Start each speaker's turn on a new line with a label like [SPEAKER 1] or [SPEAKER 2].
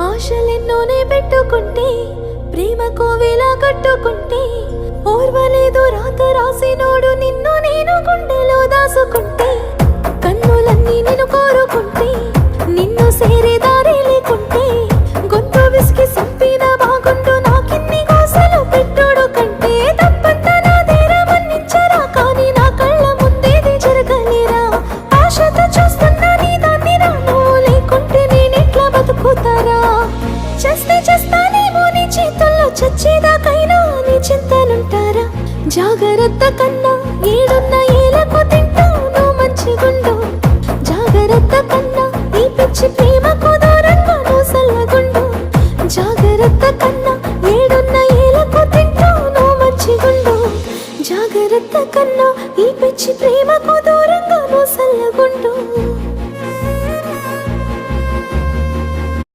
[SPEAKER 1] ఆశలెన్నోనే పెట్టుకుంటే ప్రేమ కోవెలా కట్టుకుంటే ఓర్వలేదు రాత రాసినోడు నిన్ను నేను గుండెలో దాసుకుంటే కన్నులన్నీ నిన్ను కోరుకుంటే నిన్ను సేరే దారి లేకుంటే గొంతు విసికి సంపిన బాగుండు నాకిన్ని కోసలు పెట్టుడు కంటే తప్పంతా నాదేరా మన్నించరా కానీ నా కళ్ళ ముందేది జరగలేరా ఆశతో చూస్తున్నా నీ దాన్ని రా నువ్వు లేకుంటే నేనెట్లా బతుకుతారా చేస్తానేమో నీ చేతుల్లో చచ్చేదాకైనా నీ చింతనుంటారా జాగ్రత్త కన్నా ఏడున్న ఏలకు తింటావు నువ్వు మంచిగుండు జాగ్రత్త కన్నా ఈ పిచ్చి ప్రేమకు దూరంగా నువ్వు సల్లగుండు జాగ్రత్త కన్నా ఏడున్న ఏలకు తింటావు నువ్వు మంచిగుండు జాగ్రత్త కన్నా ఈ పిచ్చి ప్రేమకు